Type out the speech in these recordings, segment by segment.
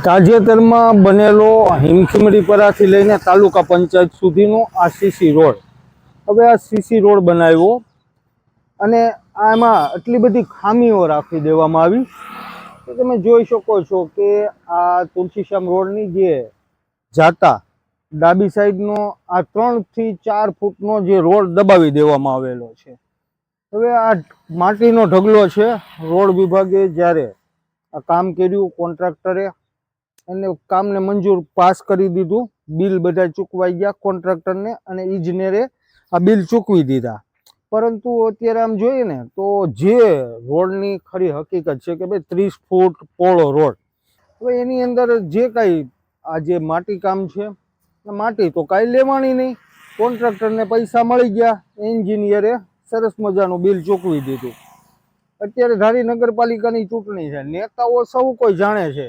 તાજેતરમાં બનેલો હિમખીમડીપરાથી લઈને તાલુકા પંચાયત સુધીનો આ સીસી રોડ, હવે આ સીસી રોડ બનાવ્યો અને આમાં આટલી બધી ખામીઓ રાખી દેવામાં આવી કે તમે જોઈ શકો છો કે આ તુલસીશ્યામ રોડની જે જાતા ડાબી સાઈડનો આ 3 થી 4 ફૂટનો જે રોડ દબાવી દેવામાં આવેલો છે। હવે આ માટીનો ઢગલો છે। રોડ વિભાગે જ્યારે આ કામ કર્યું, કોન્ટ્રાક્ટરે એને કામને મંજૂર પાસ કરી દીધું, બિલ બધા ચૂકવાઈ ગયા કોન્ટ્રાક્ટરને અને ઇજનેરે આ બિલ ચૂકવી દીધા। પરંતુ અત્યારે આમ જોઈએ ને તો જે રોડની ખરી હકીકત છે કે ભાઈ 30 ફૂટ પહોળો રોડ, હવે એની અંદર જે કાંઈ આ જે માટી કામ છે, માટી તો કાંઈ લેવાની નહીં, કોન્ટ્રાક્ટરને પૈસા મળી ગયા, એન્જિનિયરે સરસ મજાનું બિલ ચૂકવી દીધું। અત્યારે ધારી નગરપાલિકાની ચૂંટણી છે, નેતાઓ સૌ કોઈ જાણે છે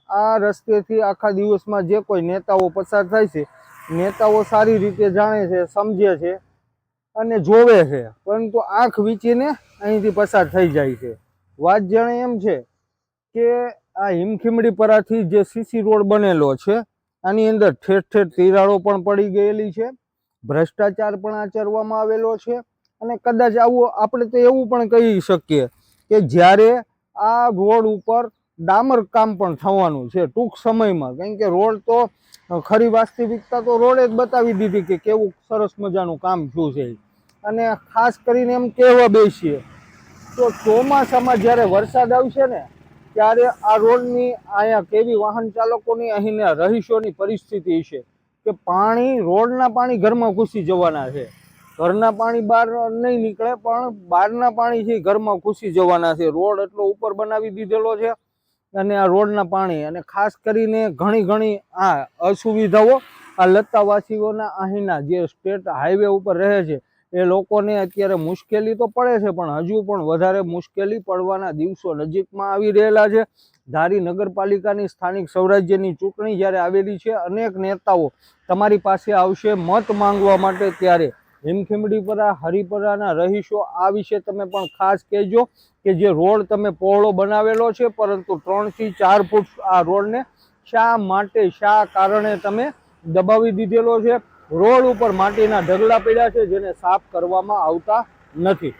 આ રસ્તેથી આખા દિવસમાં જે કોઈ નેતાઓ પસાર થાય છે, નેતાઓ સારી રીતે જાણે છે, સમજે છે અને જોવે છે, પરંતુ આંખ વીંચીને અહીંથી પસાર થઈ જાય છે। વાત જાણે એમ છે કે આ હિમખીમડીપરાથી જે સીસી રોડ બનેલો છે આની અંદર ઠેર ઠેર તિરાડો પણ પડી ગયેલી છે, ભ્રષ્ટાચાર પણ આચરવામાં આવેલો છે અને કદાચ આવું આપણે તો એવું પણ કહી શકીએ કે જ્યારે આ રોડ ઉપર ડામર કામ પણ થવાનું છે ટૂંક સમયમાં, કારણ કે રોડ તો ખરી વાસ્તવિકતા તો રોડે જ બતાવી દીધી કે કેવું સરસ મજાનું કામ થયું છે। અને ખાસ કરીને એમ કહેવા બેસીએ તો ચોમાસામાં જ્યારે વરસાદ આવશે ને ત્યારે આ રોડની અહીંયા કેવી વાહન ચાલકોની અહીંના રહીશોની પરિસ્થિતિ છે કે પાણી, રોડના પાણી ઘરમાં ઘૂસી જવાના છે, ઘરના પાણી બહાર નહીં નીકળે પણ બહારના પાણી છે ઘરમાં ઘૂસી જવાના છે। રોડ એટલો ઉપર બનાવી દીધેલો છે અને આ રોડના પાણી અને ખાસ કરીને ઘણી આ અસુવિધાઓ આ લતાવાસીઓના અહીંના જે સ્ટેટ હાઈવે ઉપર રહે છે એ લોકોને અત્યારે મુશ્કેલી તો પડે છે, પણ હજુ પણ વધારે મુશ્કેલી પડવાના દિવસો નજીકમાં આવી રહેલા છે। ધારી નગરપાલિકાની સ્થાનિક સ્વરાજ્યની ચૂંટણી જ્યારે આવેલી છે, અનેક નેતાઓ તમારી પાસે આવશે મત માંગવા માટે, ત્યારે હિમખીમડીપરા, હરિપરાના રહીશો આ વિશે તમે પણ ખાસ કહેજો કે જે રોડ તમે પહોળો બનાવેલો છે પરંતુ 3 થી 4 ફૂટ આ રોડને શા માટે, શા કારણે તમે દબાવી દીધેલો છે। રોડ ઉપર માટીના ઢગલા પડ્યા છે જેને સાફ કરવામાં આવતા નથી।